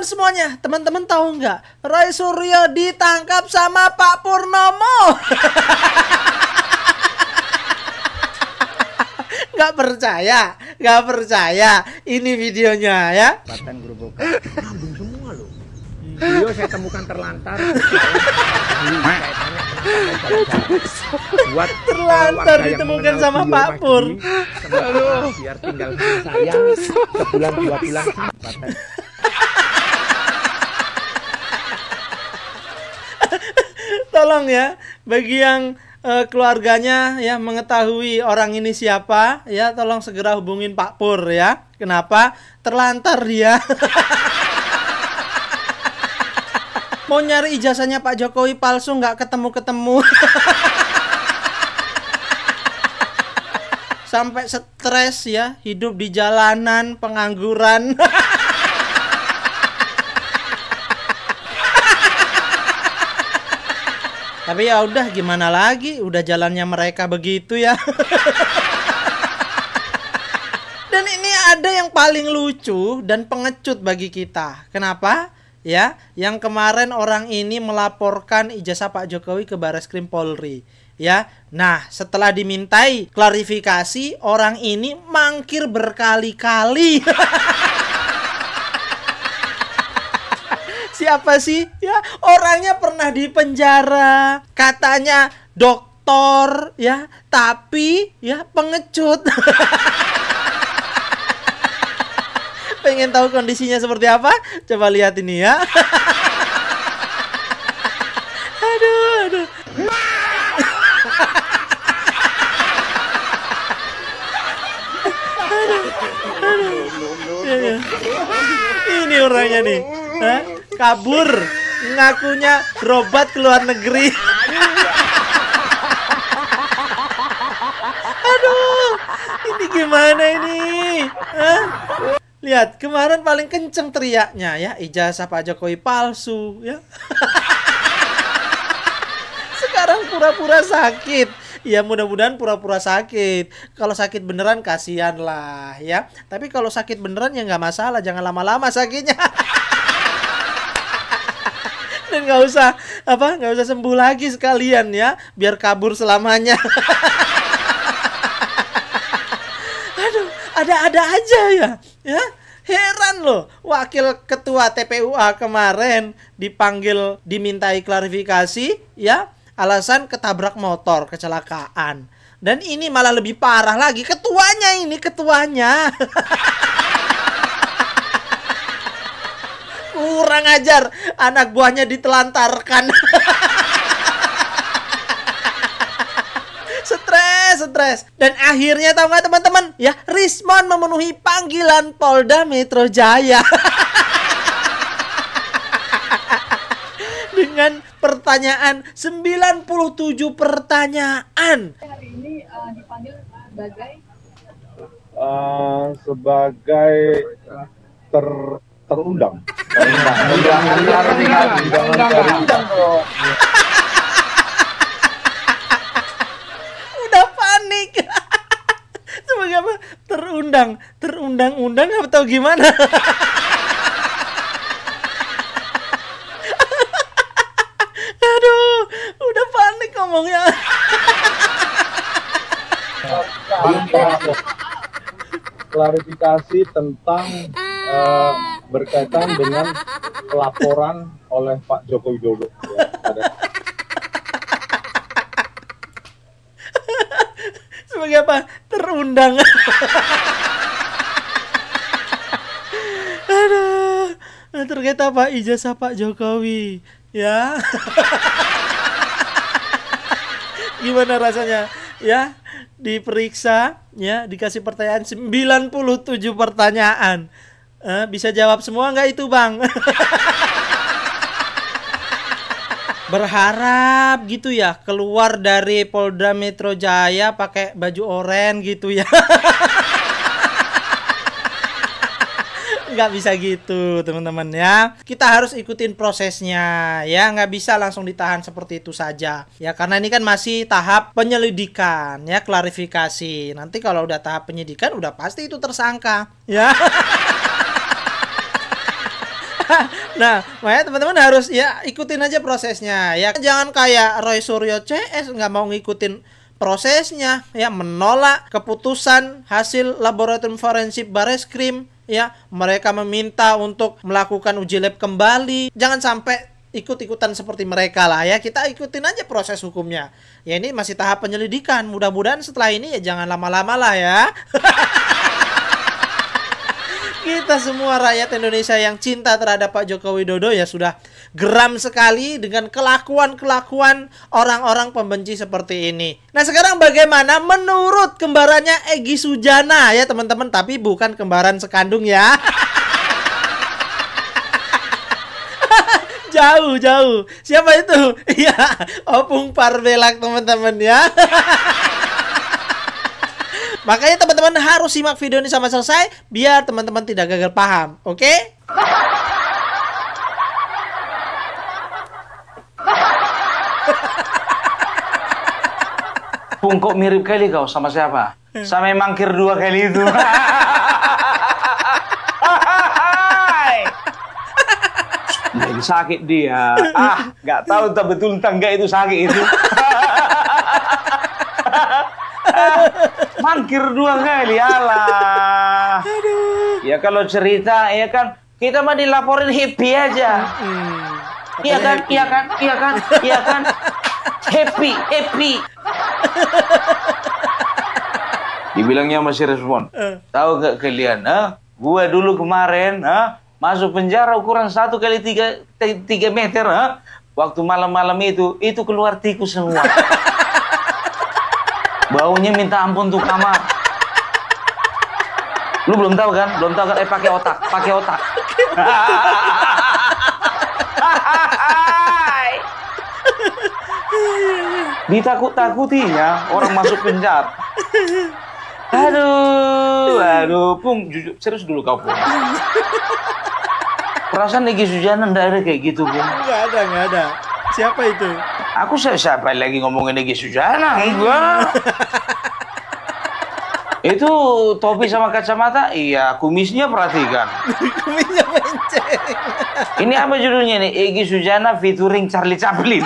semuanya, teman-teman tahu nggak? Roy Suryo ditangkap sama Pak Purnomo. Nggak percaya, nggak percaya. Ini videonya ya. Batan Gerobokan nyambung semua loh. Beliau saya temukan terlantar. Buat terlantar ditemukan sama Pak Pur. Biar tinggal saya sebulan 2 bulan. Tolong ya, bagi yang keluarganya ya mengetahui orang ini siapa ya, tolong segera hubungin Pak Pur ya. Kenapa? Terlantar dia. Mau nyari ijazahnya Pak Jokowi palsu nggak ketemu-ketemu. Sampai stres ya, hidup di jalanan, pengangguran. Tapi ya udah, gimana lagi, udah jalannya mereka begitu ya. Dan ini ada yang paling lucu dan pengecut bagi kita. Kenapa? Ya, yang kemarin orang ini melaporkan ijazah Pak Jokowi ke Bareskrim Polri. Ya, nah setelah dimintai klarifikasi, orang ini mangkir berkali-kali. Siapa sih? Ya, orangnya pernah di penjara, katanya doktor, ya, tapi ya pengecut. Pengen tahu kondisinya seperti apa? Coba lihat ini ya. Aduh. Ini orangnya nih. Hah? Kabur, ngakunya berobat ke luar negeri. Aduh, ini gimana ini? Hah? Lihat, kemarin paling kenceng teriaknya ya, ijazah Pak Jokowi palsu ya. Sekarang pura-pura sakit. Ya mudah-mudahan pura-pura sakit. Kalau sakit beneran kasihan lah ya. Tapi kalau sakit beneran ya nggak masalah, jangan lama-lama sakitnya. Dan nggak usah sembuh lagi sekalian ya, biar kabur selamanya. Aduh, ada-ada aja ya. Ya, heran loh. Wakil Ketua TPUA kemarin dipanggil dimintai klarifikasi ya, alasan ketabrak motor, kecelakaan. Dan ini malah lebih parah lagi, ketuanya. Kurang ajar, anak buahnya ditelantarkan. Stres. Dan akhirnya tahu nggak teman-teman? Ya, Rismon memenuhi panggilan Polda Metro Jaya. Dengan pertanyaan 97 pertanyaan. Hari ini dipanggil sebagai terundang. Udah panik. Sebagai apa? Terundang-undang atau gimana? Aduh, udah panik ngomongnya. Klarifikasi tentang berkaitan dengan pelaporan oleh Pak Joko Widodo. Ya, Sebagai apa? Terundang. Aduh, ternyata Pak ijazah Pak Jokowi. Ya. Gimana rasanya? Ya, diperiksa, ya, dikasih pertanyaan 97 pertanyaan. Bisa jawab semua nggak itu, Bang? Berharap gitu ya, keluar dari Polda Metro Jaya pakai baju oranye gitu ya. Nggak bisa gitu teman-teman ya. Kita harus ikutin prosesnya ya, nggak bisa langsung ditahan seperti itu saja ya, karena ini kan masih tahap penyelidikan ya, klarifikasi. Nanti kalau udah tahap penyidikan udah pasti itu tersangka ya. Nah, makanya teman-teman harus ya ikutin aja prosesnya ya. Jangan kayak Roy Suryo CS nggak mau ngikutin prosesnya ya, menolak keputusan hasil laboratorium forensik Bareskrim ya. Mereka meminta untuk melakukan uji lab kembali. Jangan sampai ikut-ikutan seperti mereka lah ya. Kita ikutin aja proses hukumnya. Ya ini masih tahap penyelidikan. Mudah-mudahan setelah ini ya jangan lama-lama lah ya. Kita semua rakyat Indonesia yang cinta terhadap Pak Joko Widodo ya sudah geram sekali dengan kelakuan-kelakuan orang-orang pembenci seperti ini. Nah sekarang bagaimana menurut kembarannya Egy Sujana ya teman-teman, tapi bukan kembaran sekandung ya. Jauh. Siapa itu? Iya, Opung Parbelak teman-teman ya. Makanya teman-teman harus simak video ini sampai selesai biar teman-teman tidak gagal paham, oke? Pung, kok mirip kali kau sama siapa? Sama yang mangkir 2 kali itu. Lagi sakit dia. Nggak tahu tak betul tangga itu sakit itu. Mangkir 2 kali, alah. Ya kalau cerita, ya kan kita mah dilaporin happy aja. Iya kan. Happy. Dibilangnya masih respon. Tahu nggak kalian? Gua dulu kemarin, masuk penjara ukuran 1 kali 3 meter. Waktu malam-malam itu keluar tikus semua. Baunya minta ampun tuh kamar. Lu belum tahu kan? Pakai otak. Ditakut-takutinya orang masuk penjara. Aduh, Pung, jujur, serius dulu kau, Pung. Perasaan Egy Sujana nggak ada kayak gitu, Pung. Nggak ada. Siapa itu? Aku siapa lagi ngomongin Egy Sujana? Enggak. Itu topi sama kacamata, iya, kumisnya perhatikan. Kumisnya menceng. Ini apa judulnya nih? Egy Sujana featuring Charlie Chaplin.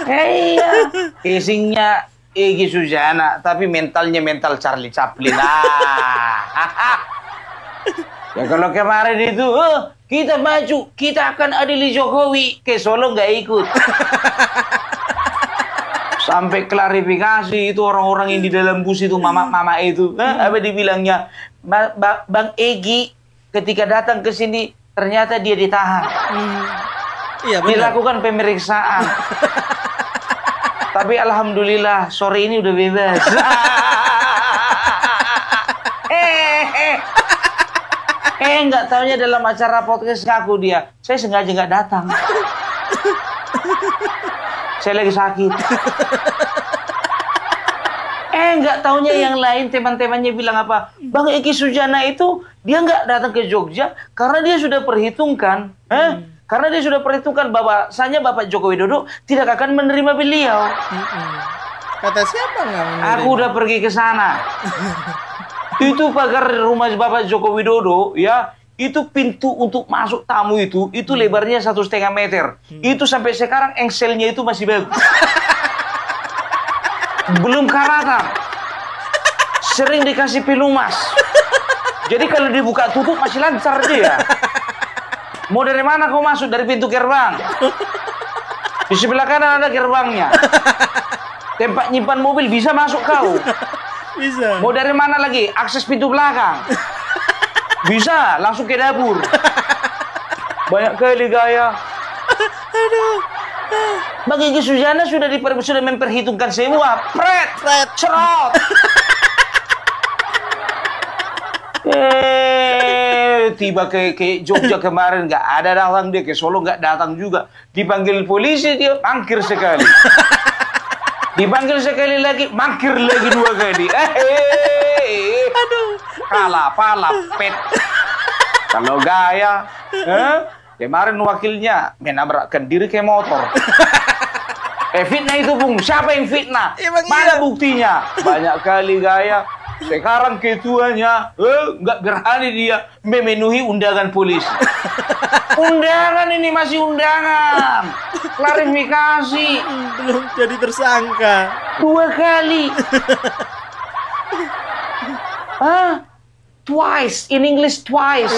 Iya, casingnya Egy Sujana, tapi mentalnya mental Charlie Chaplin. Ya kalau kemarin itu, kita maju, kita akan adili Jokowi, ke Solo nggak ikut. Sampai klarifikasi itu orang-orang yang di dalam bus itu, mama-mama itu, apa dibilangnya, Bang Egy ketika datang ke sini ternyata dia ditahan. Iya, dilakukan pemeriksaan. Tapi alhamdulillah sore ini udah bebas. Nggak taunya dalam acara podcast aku dia. Saya sengaja nggak datang. Saya lagi sakit. Nggak taunya yang lain teman-temannya bilang apa? Bang Egy Sujana itu dia nggak datang ke Jogja karena dia sudah perhitungkan. Karena dia sudah perhitungkan bahwasanya Bapak Joko Widodo tidak akan menerima beliau. Kata siapa nggak menerima? Aku udah pergi ke sana. Itu pagar rumah Bapak Joko Widodo, ya, itu pintu untuk masuk tamu itu lebarnya 1,5 meter. Itu sampai sekarang engselnya itu masih bagus. Belum karatan. Sering dikasih pelumas. Jadi kalau dibuka tutup masih lancar dia. Mau dari mana kau masuk? Dari pintu gerbang. Di sebelah kanan ada gerbangnya. Tempat nyimpan mobil bisa masuk kau. Bisa. Mau dari mana lagi? Akses pintu belakang. Bisa, langsung ke dapur. Banyak kali gaya. Aduh. Bang Egy Sujana sudah memperhitungkan semua. Pret, cerot. Tiba ke Jogja kemarin nggak ada datang dia, ke Solo nggak datang juga. Dipanggil polisi dia mangkir sekali. Dipanggil sekali lagi mangkir lagi 2 kali. Aduh. Kalah pet. Kalau gaya, kemarin wakilnya menabrakkan diri ke motor. Fitnah itu, Bung. Siapa yang fitnah? Emang mana iya? buktinya? Banyak kali gaya. Sekarang ketuanya nggak berani dia memenuhi undangan polisi. Undangan ini masih undangan. Klarifikasi. Belum jadi tersangka. 2 kali. Twice. In English twice.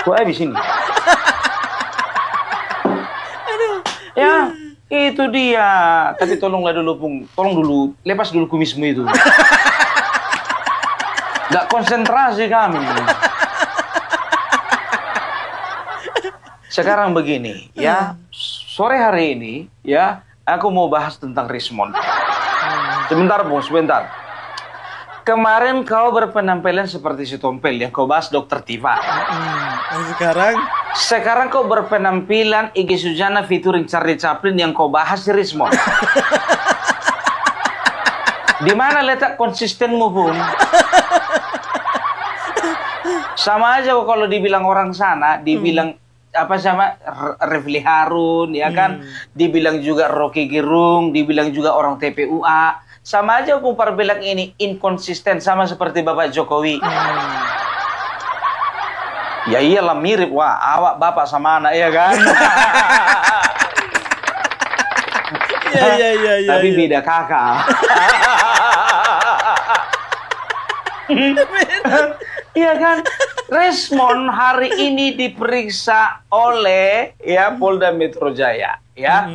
Kok habis ini? Ya, itu dia. Tapi tolonglah dulu, Pung. Tolong dulu, lepas dulu kumismu itu. Nggak konsentrasi kami. Sekarang begini, ya. Sore hari ini, ya, aku mau bahas tentang Rismond. Sebentar, Bung, sebentar. Kemarin kau berpenampilan seperti si Tompel yang kau bahas Dokter Tifa. Sekarang kau berpenampilan Iggy Sujana featuring Charlie Chaplin yang kau bahas si Rismond. Di mana letak konsistenmu, Bung? Sama aja kalau dibilang orang sana, dibilang apa sama Refli Harun, ya kan? Dibilang juga Rocky Gerung, dibilang juga orang TPUA. Sama aja aku bilang ini inkonsisten, sama seperti Bapak Jokowi. Ya iyalah mirip, wah awak bapak sama anak, ya kan? Iya. Tapi beda kakak. Iya kan? Rismond hari ini diperiksa oleh ya Polda Metro Jaya, ya.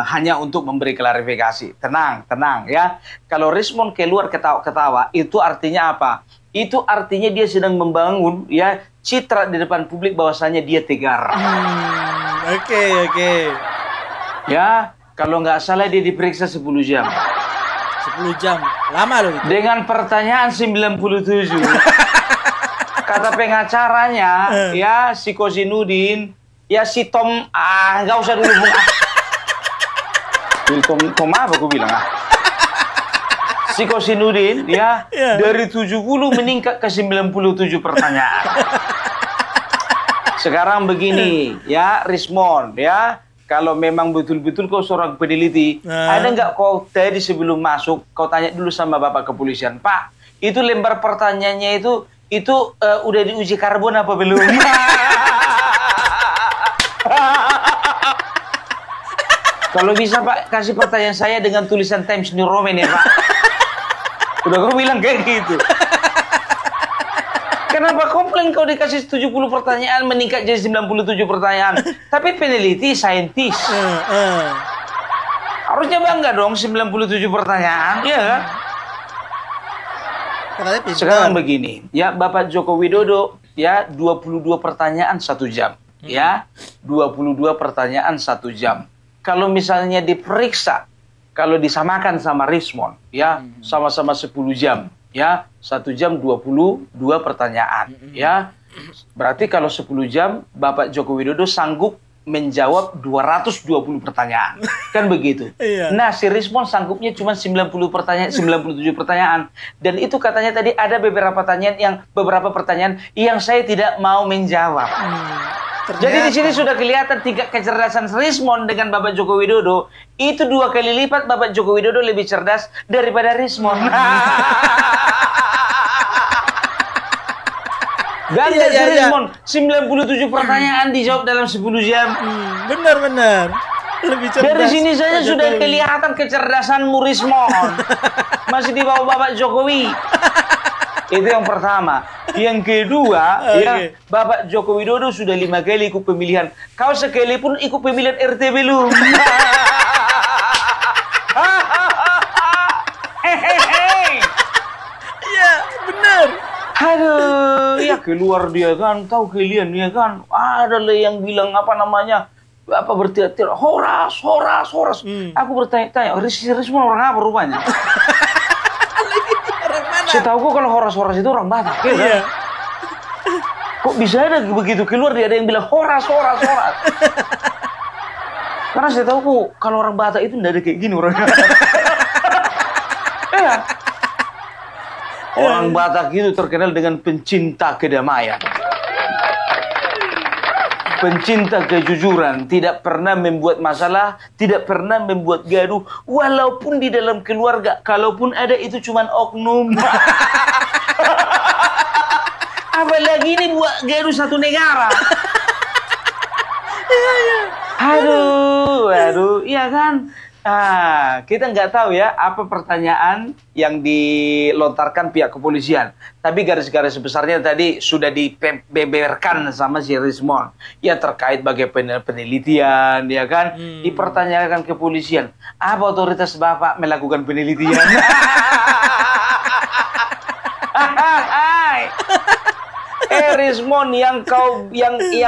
Hanya untuk memberi klarifikasi. Tenang ya. Kalau Rismond keluar ketawa-ketawa, itu artinya apa? Itu artinya dia sedang membangun ya citra di depan publik bahwasanya dia tegar. Oke. Ya, kalau nggak salah dia diperiksa 10 jam. 10 jam. Lama loh itu. Dengan pertanyaan 97. Kata pengacaranya, ya si Kozinudin, ya si Tom, nggak usah dulu, Bung. Tom apa aku bilang, Si Kozinudin, ya, dari 70 meningkat ke 97 pertanyaan. Sekarang begini, ya, Rismond, ya, kalau memang betul-betul kau seorang peneliti, ada nggak kau tadi sebelum masuk, kau tanya dulu sama Bapak Kepolisian, Pak, itu lembar pertanyaannya itu udah diuji karbon apa belum? Kalau bisa Pak, kasih pertanyaan saya dengan tulisan Times New Roman ya Pak. Udah kau bilang kayak gitu. Kenapa komplain kau dikasih 70 pertanyaan meningkat jadi 97 pertanyaan? Tapi peneliti, saintis. Harusnya bangga dong 97 pertanyaan, iya kan? Sekarang begini, ya Bapak Joko Widodo, ya 22 pertanyaan 1 jam. Ya, 22 pertanyaan 1 jam. Kalau misalnya diperiksa, kalau disamakan sama Rismond, ya sama-sama 10 jam, ya 1 jam 22 pertanyaan, ya berarti kalau 10 jam Bapak Joko Widodo sanggup menjawab 220 pertanyaan, kan begitu. Nah si Rismond sanggupnya cuma 97 pertanyaan, dan itu katanya tadi ada beberapa pertanyaan yang saya tidak mau menjawab. Jadi di sini sudah kelihatan tingkat kecerdasan Rismond dengan Bapak Joko Widodo itu 2 kali lipat. Bapak Joko Widodo lebih cerdas daripada Rismond. Ganti Rismond 97 pertanyaan dijawab dalam 10 jam. Benar. Lebih cerdas. Dari sini saja sudah kelihatan kecerdasanmu Rismond. Masih di bawah Bapak Jokowi. Itu yang pertama. Yang kedua, ya Bapak Joko Widodo sudah 5 kali ikut pemilihan. Kau sekali pun ikut pemilihan RT belum? Iya, benar. Aduh, ya keluar dia kan, tahu kalian ya kan? Ada yang bilang apa namanya? Apa berteriak-teriak, horas. Aku bertanya-tanya, Rismond orang apa rupanya? Setahuku kalau horas-horas itu orang Batak, ya kan? Kok bisa ada begitu keluar dia ada yang bilang horas. Karena setahuku kalau orang Batak itu tidak ada kayak gini orangnya. Iya. Orang Batak itu terkenal dengan pencinta kedamaian. pencinta kejujuran, tidak pernah membuat masalah, tidak pernah membuat gaduh, walaupun di dalam keluarga, kalaupun ada itu cuman oknum. Apalagi ini buat gaduh satu negara. Aduh, iya kan? Kita nggak tahu ya apa pertanyaan yang dilontarkan pihak kepolisian. Tapi garis-garis besarnya tadi sudah dibeberkan sama si Rismond. Ya terkait bagaimana penelitian, ya kan? Dipertanyakan kepolisian. Apa otoritas Bapak melakukan penelitian? Rismond, yang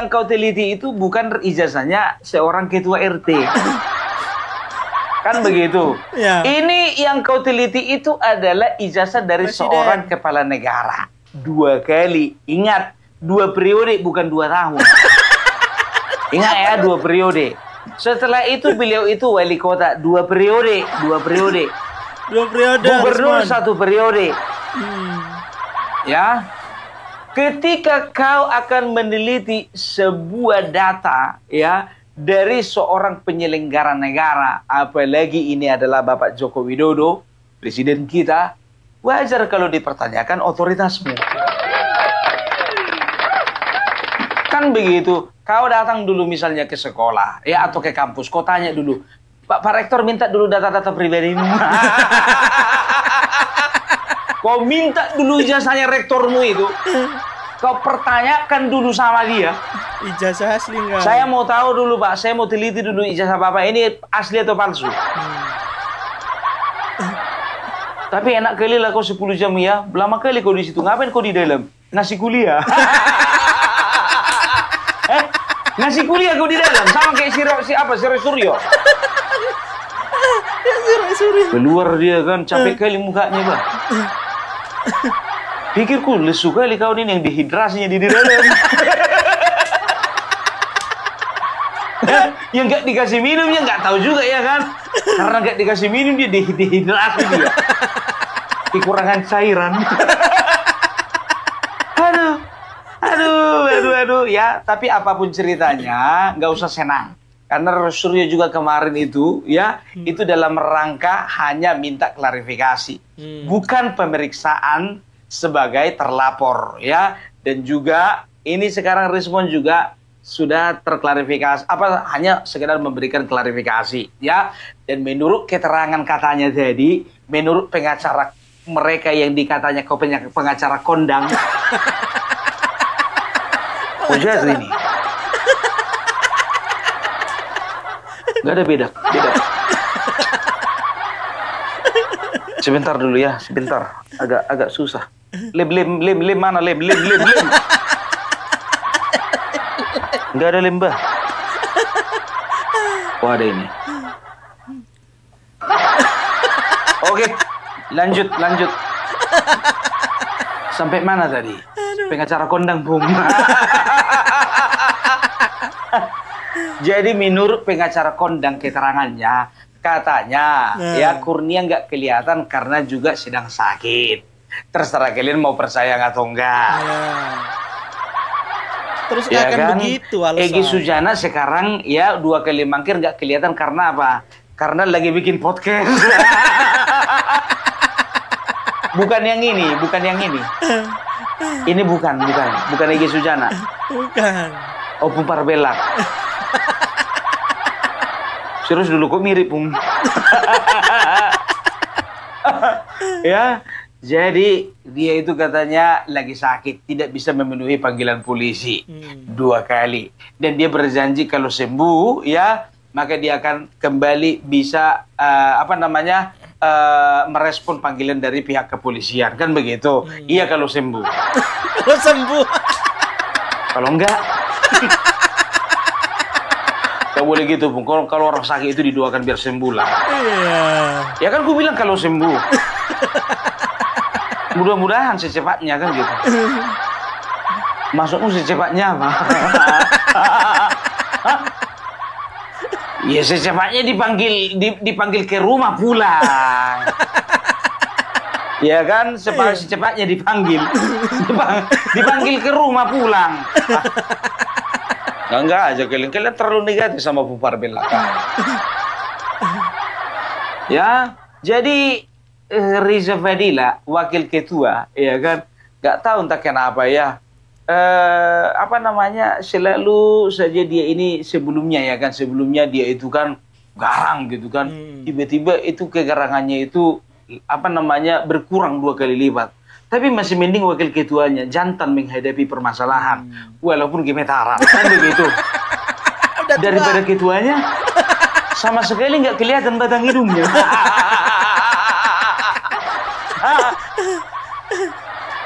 kau teliti itu bukan ijazahnya seorang ketua RT. Kan begitu. Ya. Ini yang kau teliti itu adalah ijazah dari Presiden. seorang kepala negara. 2 kali. Ingat, 2 periode bukan 2 tahun. Ingat ya, 2 periode. Setelah itu beliau itu wali kota 2 periode. 2 periode. 2 periode. Gubernur Rismond. 1 periode. Ya. Ketika kau akan meneliti sebuah data, ya, dari seorang penyelenggara negara, apalagi ini adalah Bapak Joko Widodo, presiden kita, wajar kalau dipertanyakan otoritasmu. Kan begitu. Kau datang dulu misalnya ke sekolah, ya, atau ke kampus, kau tanya dulu, Pak Rektor minta dulu data-data pribadi. Kau minta dulu ijazahnya rektormu itu. Kau pertanyakan dulu sama dia. Ijazah asli enggak? Saya mau tahu dulu Pak, saya mau teliti dulu ijazah Bapak ini asli atau palsu. Tapi enak kali lah kau 10 jam ya. Lama kali kau di situ. Ngapain kau di dalam? Ngasih kuliah. Ngasih kuliah kau di dalam. Sama kayak si Suryo. Keluar dia kan, capek kali mukanya Pak. Pikirku lesu kali kau ini yang dehidrasinya di dalam. Yang nggak dikasih minumnya nggak tahu juga ya kan, karena nggak dikasih minum dia dehidrasi dia, kekurangan cairan. aduh ya. Tapi apapun ceritanya nggak usah senang, karena Suryo juga kemarin itu ya itu dalam rangka hanya minta klarifikasi, bukan pemeriksaan sebagai terlapor ya. Dan juga ini sekarang Rismond juga sudah terklarifikasi, hanya sekedar memberikan klarifikasi ya. Dan menurut keterangan katanya tadi, menurut pengacara mereka yang dikatanya pengacara kondang, jadi ini nggak ada beda. Sebentar dulu ya, sebentar, agak susah. Lem mana lem. Nggak ada lembah. Oh ada ini. Oke, lanjut. Sampai mana tadi? Pengacara kondang bung. Jadi menurut pengacara kondang keterangannya, katanya ya Kurnia nggak kelihatan karena juga sedang sakit. Terserah kalian mau percaya atau enggak. Terus Ya akan kan? begitu alasan. Egy Sujana sekarang ya 2 kali mangkir nggak kelihatan karena apa? Karena lagi bikin podcast. Bukan yang ini. Ini bukan Egy Sujana. Bukan. Opung Parbelak. Serius dulu kok mirip, Pung. Ya, jadi dia itu katanya lagi sakit, tidak bisa memenuhi panggilan polisi 2 kali. Dan dia berjanji kalau sembuh, ya, maka dia akan kembali bisa merespon panggilan dari pihak kepolisian, kan begitu? Iya kalau sembuh. Kalau sembuh. Kalau enggak, nggak boleh gitu, Bung. Kalau orang sakit itu didoakan biar sembuh lah. Iya. Ya kan gue bilang kalau sembuh. Mudah-mudahan secepatnya kan gitu. Maksudmu secepatnya apa? Ya secepatnya dipanggil ke rumah pulang. Ya kan, secepatnya dipanggil ke rumah pulang. Enggak aja kalian terlalu negatif sama Pupar belakang. Ya, jadi Riza Fadila, wakil ketua, ya kan, nggak tahu entah kenapa ya, apa namanya, selalu saja dia ini sebelumnya ya kan, sebelumnya dia itu kan garang gitu kan, tiba-tiba itu kegarangannya itu apa namanya berkurang 2 kali lipat. Tapi masih mending wakil ketuanya jantan menghadapi permasalahan, walaupun gemetaran kan begitu. Daripada ketuanya sama sekali nggak kelihatan batang hidungnya.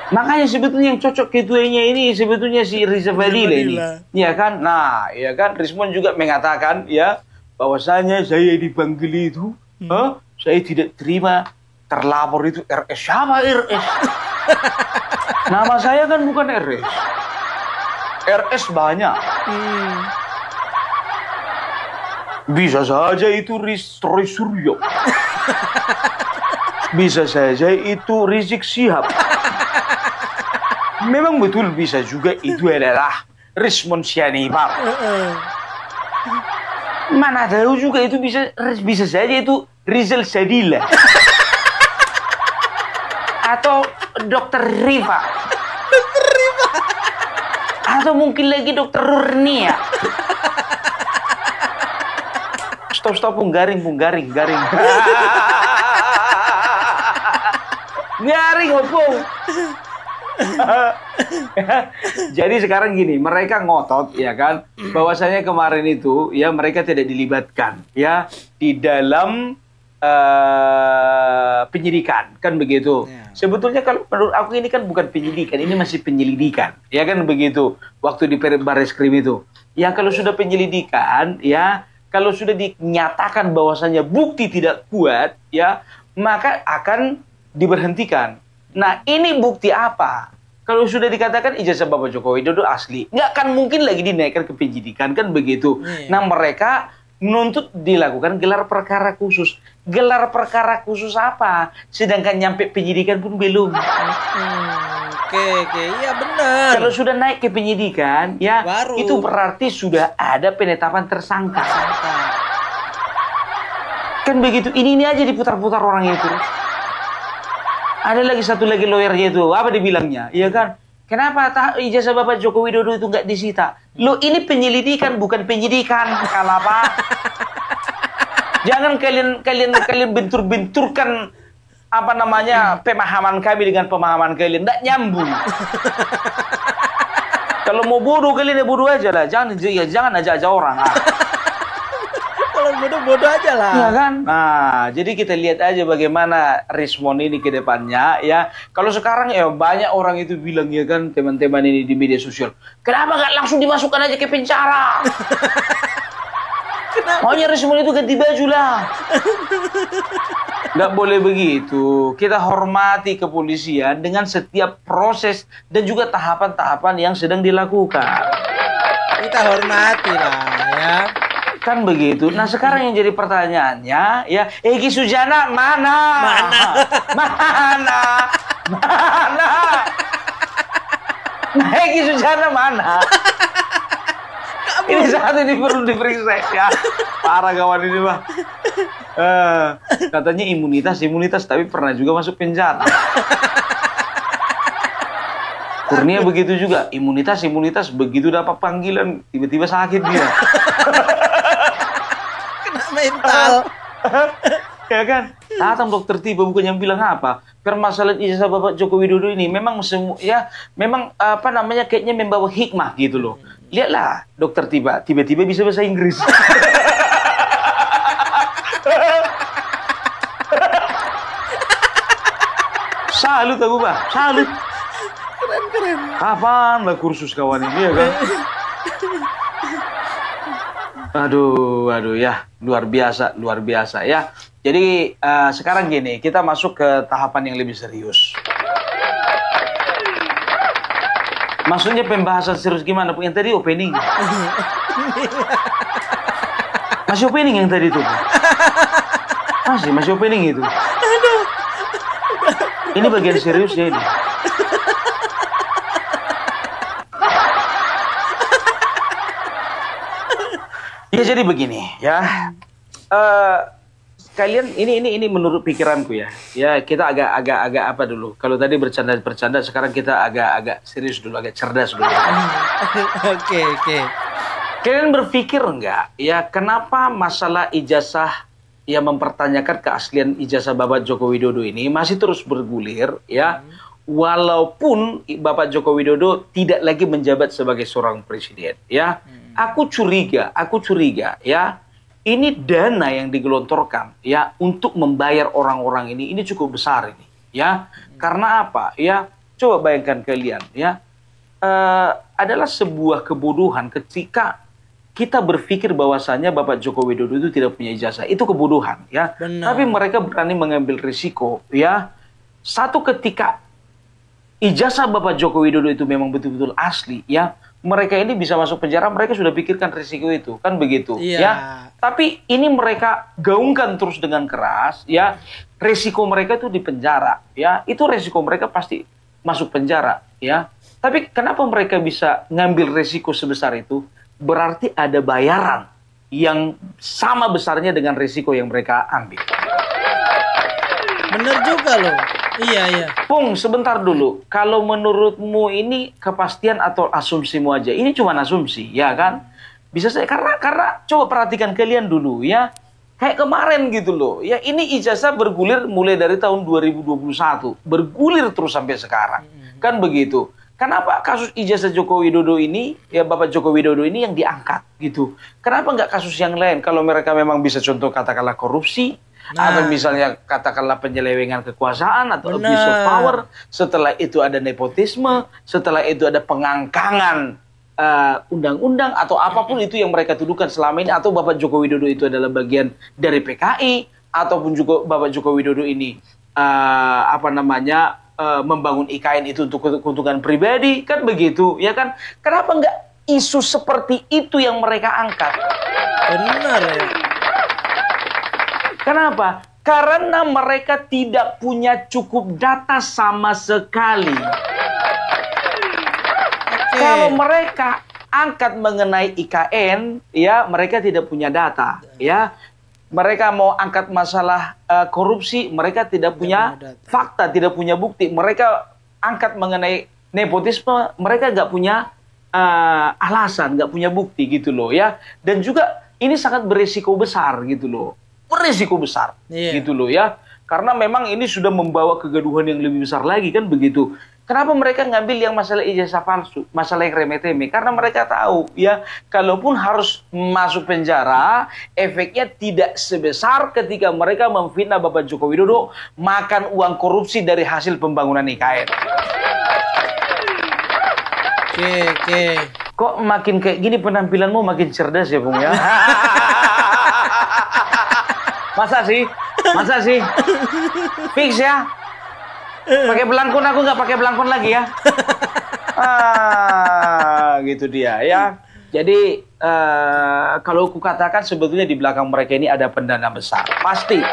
Makanya sebetulnya yang cocok ketuanya ini sebetulnya si Riza Fadila ini, ya kan? Nah, ya kan, Rismon juga mengatakan ya bahwasanya saya dipanggil itu, saya tidak terima terlapor itu RS. Siapa RS? Nama saya kan bukan RS. RS banyak. Bisa saja itu Roy Suryo. Bisa saja itu Rizik Syihab. Memang betul bisa juga itu adalah Rismon Sianipar. Mana tahu juga itu bisa saja itu Rizal Sadila. Atau Dokter Riva. Atau mungkin lagi Dokter Rurnia. Stop, garing. Garing, opung. Jadi sekarang gini, mereka ngotot ya kan, bahwasanya kemarin itu ya mereka tidak dilibatkan ya di dalam penyidikan kan begitu. Sebetulnya kalau menurut aku ini kan bukan penyidikan, ini masih penyelidikan ya kan begitu. Waktu di Barreskrim itu, ya kalau sudah penyelidikan ya, kalau sudah dinyatakan bahwasanya bukti tidak kuat ya, maka akan diberhentikan. Nah, ini bukti apa? Kalau sudah dikatakan ijazah Bapak Joko Widodo asli, nggak akan mungkin lagi dinaikkan ke penyidikan kan begitu. Nah, mereka menuntut dilakukan gelar perkara khusus. Gelar perkara khusus apa? Sedangkan nyampe penyidikan pun belum. Oke, iya benar. Kalau sudah naik ke penyidikan, ya baru. Itu berarti sudah ada penetapan tersangka. Kan begitu. Ini aja diputar-putar orang itu. Ada lagi satu lagi lawyernya itu, apa dibilangnya? Iya kan? Kenapa ijazah Bapak Joko Widodo itu nggak disita? Lo ini penyelidikan bukan penyidikan, kalapa. Jangan kalian bentur-benturkan apa namanya pemahaman kami dengan pemahaman kalian, nggak nyambung. Kalau mau bodoh kalian ya bodoh aja lah, jangan aja orang. Kalau bodoh aja lah. Iya kan? Nah, jadi kita lihat aja bagaimana Rismon ini ke depannya ya. Kalau sekarang ya banyak orang itu bilang ya kan, teman-teman ini di media sosial, kenapa nggak langsung dimasukkan aja ke penjara? Maunya Rismon itu ganti baju lah. Nggak boleh begitu. Kita hormati kepolisian dengan setiap proses dan juga tahapan-tahapan yang sedang dilakukan. Kita hormati lah ya. Kan begitu. Nah, sekarang yang jadi pertanyaannya ya, Egy Sujana mana? Egy Sujana mana? Ini saat ini perlu diperiksa ya. Parah kawan ini mah. Katanya imunitas, tapi pernah juga masuk penjara. Kurnia begitu juga, imunitas, begitu dapat panggilan tiba-tiba sakit dia. Kena mental. Ya kan? Datang dokter tiba bukan yang bilang apa. Permasalahan ijazah Bapak Joko Widodo ini memang memang apa namanya kayaknya membawa hikmah gitu loh. Lihatlah dokter tiba-tiba bisa bahasa Inggris. Salut aku, Pak. Salut. Keren. Kapan lah kursus kawan ini ya kan? Aduh ya, luar biasa ya. Jadi sekarang gini, kita masuk ke tahapan yang lebih serius. Maksudnya pembahasan serius gimana? Yang tadi opening. Masih opening yang tadi tuh. Masih opening itu. Ini bagian serius ya ini. Ya jadi begini ya. Kalian ini menurut pikiranku ya. Ya kita agak apa dulu. Kalau tadi bercanda, sekarang kita agak serius dulu, agak cerdas dulu. Oke. Kalian berpikir enggak ya kenapa masalah ijazah yang mempertanyakan keaslian ijazah Bapak Joko Widodo ini masih terus bergulir ya. Walaupun Bapak Joko Widodo tidak lagi menjabat sebagai seorang presiden ya. Aku curiga ya. Ini dana yang digelontorkan ya untuk membayar orang-orang ini cukup besar ini ya. Karena apa ya? Coba bayangkan kalian ya. Adalah sebuah kebodohan ketika kita berpikir bahwasanya Bapak Joko Widodo itu tidak punya ijazah. Itu kebodohan ya. Benar. Tapi mereka berani mengambil risiko ya. Satu ketika ijazah Bapak Joko Widodo itu memang betul-betul asli ya. Mereka ini bisa masuk penjara, mereka sudah pikirkan risiko itu. Kan begitu ya. Tapi ini mereka gaungkan terus dengan keras ya. Risiko mereka itu di penjara ya. Itu risiko mereka pasti masuk penjara ya. Tapi kenapa mereka bisa ngambil risiko sebesar itu? Berarti ada bayaran yang sama besarnya dengan risiko yang mereka ambil. Bener juga loh. Iya. Pung, sebentar dulu. Kalau menurutmu ini kepastian atau asumsimu aja? Ini cuma asumsi, ya kan? Bisa saya karena coba perhatikan kalian dulu ya. Kayak kemarin gitu loh. Ya ini ijazah bergulir mulai dari tahun 2021, bergulir terus sampai sekarang. Kan begitu. Kenapa kasus ijazah Joko Widodo ini, ya Bapak Joko Widodo ini yang diangkat gitu? Kenapa nggak kasus yang lain? Kalau mereka memang bisa contoh katakanlah korupsi, atau misalnya katakanlah penyelewengan kekuasaan atau abuse of power, setelah itu ada nepotisme, setelah itu ada pengangkangan undang-undang atau apapun itu yang mereka tuduhkan selama ini, atau Bapak Joko Widodo itu adalah bagian dari PKI, ataupun juga Bapak Joko Widodo ini membangun IKN itu untuk keuntungan pribadi, kan begitu, ya kan? Kenapa nggak isu seperti itu yang mereka angkat? Benar ya. Kenapa? Karena mereka tidak punya cukup data sama sekali. Kalau mereka angkat mengenai IKN, ya mereka tidak punya data, ya. Mereka mau angkat masalah korupsi, mereka tidak punya fakta, tidak punya bukti. Mereka angkat mengenai nepotisme, mereka nggak punya alasan, nggak punya bukti gitu loh ya. Dan juga ini sangat berisiko besar gitu loh, berisiko besar gitu loh ya. Karena memang ini sudah membawa kegaduhan yang lebih besar lagi kan begitu. Kenapa mereka ngambil yang masalah ijazah palsu, masalah yang remeh-temeh? Karena mereka tahu ya, kalaupun harus masuk penjara, efeknya tidak sebesar ketika mereka memfitnah Bapak Joko Widodo makan uang korupsi dari hasil pembangunan IKN. Oke. Kok makin kayak gini penampilanmu makin cerdas ya, Bung ya? Masa sih? Fix ya? Pakai belangkon, aku nggak pakai belangkon lagi ya. Gitu dia ya. Jadi kalau aku katakan sebetulnya di belakang mereka ini ada pendana besar. Pasti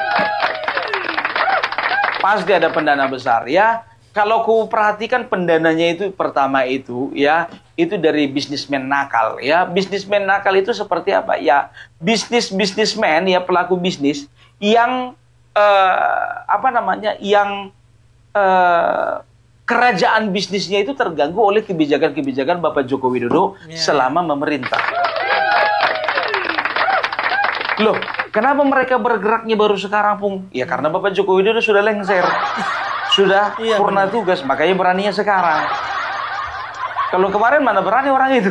ada pendana besar ya. Kalau aku perhatikan pendananya itu pertama itu ya, itu dari bisnismen nakal ya. Bisnismen nakal itu seperti apa ya? Bisnismen ya, pelaku bisnis yang yang kerajaan bisnisnya itu terganggu oleh kebijakan-kebijakan Bapak Joko Widodo selama memerintah. Loh, kenapa mereka bergeraknya baru sekarang, Pung? Ya karena Bapak Joko Widodo sudah lengser, sudah purna tugas, makanya beraninya sekarang. Kalau kemarin mana berani orang itu?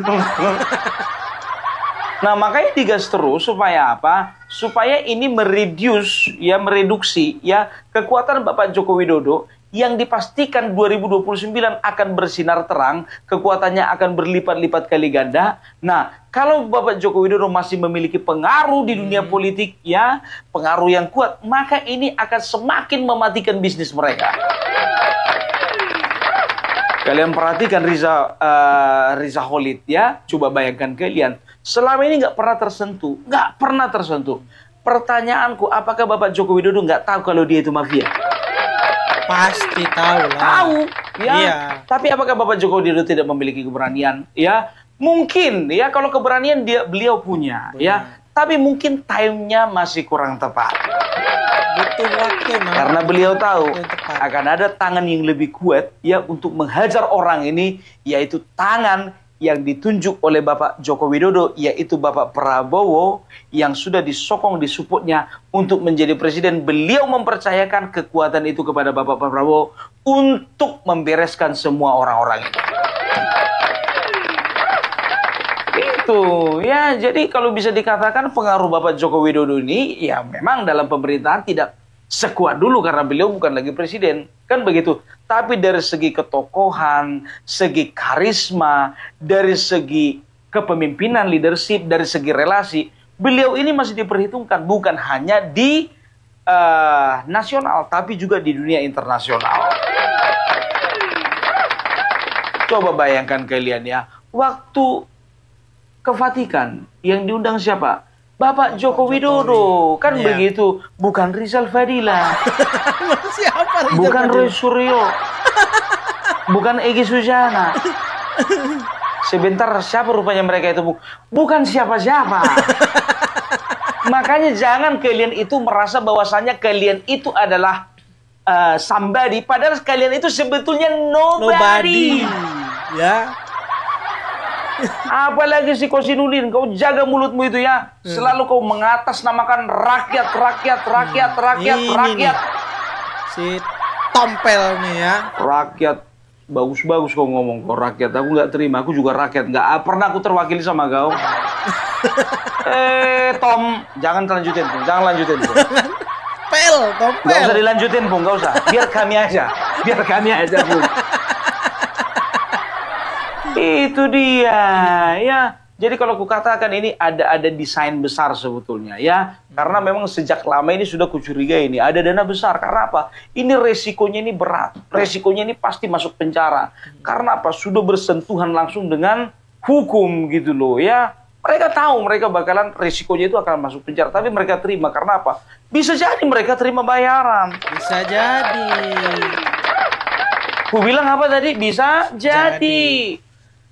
Nah, makanya digas terus supaya apa? Supaya ini mereduksi kekuatan Bapak Joko Widodo yang dipastikan 2029 akan bersinar terang, kekuatannya akan berlipat-lipat kali ganda. Nah, kalau Bapak Joko Widodo masih memiliki pengaruh di dunia politik, ya, pengaruh yang kuat, maka ini akan semakin mematikan bisnis mereka. Kalian perhatikan Riza Khalid, ya, coba bayangkan kalian, selama ini nggak pernah tersentuh. Pertanyaanku, apakah Bapak Joko Widodo nggak tahu kalau dia itu mafia? Pasti tahu lah. Tahu, ya. Iya. Tapi apakah Bapak Joko Widodo tidak memiliki keberanian? Ya, mungkin, ya. Kalau keberanian beliau punya, ya. Tapi mungkin time-nya masih kurang tepat. Butuh waktu memang. Karena beliau tahu Waktu yang tepat. akan ada tangan yang lebih kuat ya untuk menghajar orang ini, yaitu tangan yang ditunjuk oleh Bapak Joko Widodo, yaitu Bapak Prabowo yang sudah disokong, disupportnya untuk menjadi presiden. Beliau mempercayakan kekuatan itu kepada Bapak Prabowo untuk membereskan semua orang-orang itu. Itu ya, jadi kalau bisa dikatakan pengaruh Bapak Joko Widodo ini ya memang dalam pemerintahan tidak sekuat dulu karena beliau bukan lagi presiden, kan begitu. Tapi dari segi ketokohan, segi karisma, dari segi kepemimpinan, leadership, dari segi relasi, beliau ini masih diperhitungkan bukan hanya di nasional tapi juga di dunia internasional. Coba bayangkan kalian ya, waktu ke Vatikan yang diundang siapa? Bapak Joko Widodo, kan Iya. begitu, bukan Rizal Fadila, Siapa Rizal bukan Fadil? Roy Suryo, bukan Egy Sujana. Sebentar, siapa rupanya mereka itu? Bukan siapa-siapa. Makanya jangan kalian itu merasa bahwasannya kalian itu adalah somebody, padahal kalian itu sebetulnya nobody. Ya. Apalagi si Kosinudin, kau jaga mulutmu itu ya. Selalu kau mengatasnamakan rakyat. Ini nih. Si tompel nih ya. Rakyat, bagus-bagus kau ngomong kau rakyat. Aku nggak terima, aku juga rakyat. Nggak pernah aku terwakili sama kau. Tom, jangan lanjutin, Pung. Jangan lanjutin, Pung. Tompel. Nggak usah dilanjutin, Pung. Nggak usah. Biar kami aja, Pung. Itu dia, ya. Jadi kalau aku katakan ini ada desain besar sebetulnya, ya. Karena memang sejak lama ini sudah kucurigai ini ada dana besar. Karena apa? Ini resikonya ini berat. Resikonya ini pasti masuk penjara. Karena apa? Sudah bersentuhan langsung dengan hukum gitu loh, ya. Mereka tahu mereka bakalan resikonya itu akan masuk penjara, tapi mereka terima karena apa? Bisa jadi mereka terima bayaran. Bisa jadi. Ku bilang apa tadi? Bisa jadi.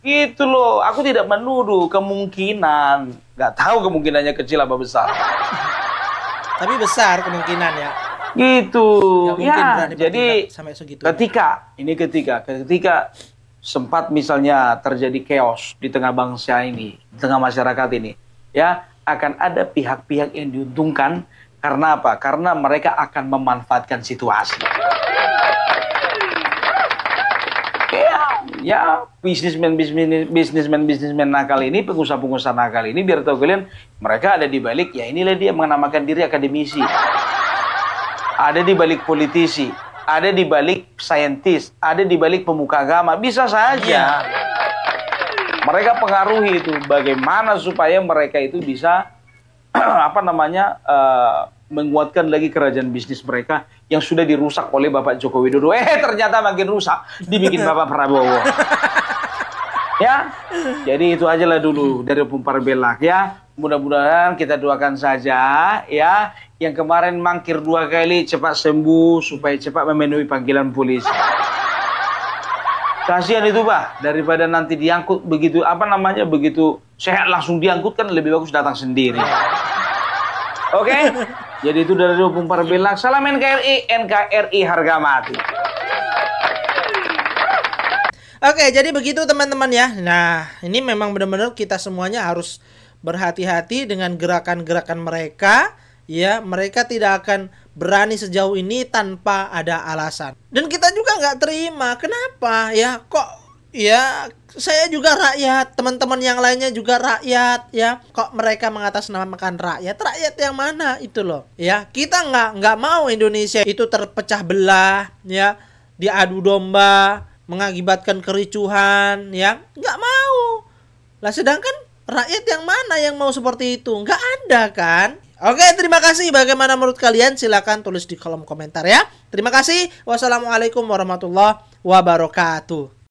Gitu loh, aku tidak menuduh kemungkinan. Nggak tahu kemungkinannya kecil apa besar. Tapi besar kemungkinan ya. Gitu. Nggak mungkin Ya, berani jadi bertindak sampai segitu. ketika sempat misalnya terjadi chaos di tengah bangsa ini, di tengah masyarakat ini, ya akan ada pihak-pihak yang diuntungkan karena apa? Karena mereka akan memanfaatkan situasi. Ya, bisnismen nakal ini, pengusaha-pengusaha nakal ini, biar tahu kalian, mereka ada di balik, ya inilah dia menamakan diri akademisi. Ada di balik politisi, ada di balik saintis, ada di balik pemuka agama, bisa saja. Mereka pengaruhi itu, bagaimana supaya mereka itu bisa, menguatkan lagi kerajaan bisnis mereka yang sudah dirusak oleh Bapak Joko Widodo. Ternyata makin rusak dibikin Bapak Prabowo. Ya, jadi itu aja lah dulu dari Opung Parbelak ya. Mudah-mudahan kita doakan saja ya, yang kemarin mangkir 2 kali cepat sembuh supaya cepat memenuhi panggilan polisi. Kasihan itu Pak, daripada nanti diangkut begitu begitu sehat langsung diangkut, kan lebih bagus datang sendiri. Oke? Jadi itu dari Opung Parbelak. Salam NKRI harga mati. Oke, jadi begitu teman-teman ya. Nah, ini memang benar-benar kita semuanya harus berhati-hati dengan gerakan-gerakan mereka. Ya, mereka tidak akan berani sejauh ini tanpa ada alasan. Dan kita juga nggak terima. Kenapa? Ya, kok ya saya juga rakyat, teman-teman yang lainnya juga rakyat, ya. Kok mereka mengatasnamakan rakyat? Rakyat yang mana itu loh? Ya, kita nggak mau Indonesia itu terpecah belah, ya, diadu domba, mengakibatkan kericuhan, ya, nggak mau. Lah sedangkan rakyat yang mana yang mau seperti itu? Nggak ada kan? Oke, terima kasih. Bagaimana menurut kalian? Silahkan tulis di kolom komentar ya. Terima kasih. Wassalamualaikum warahmatullahi wabarakatuh.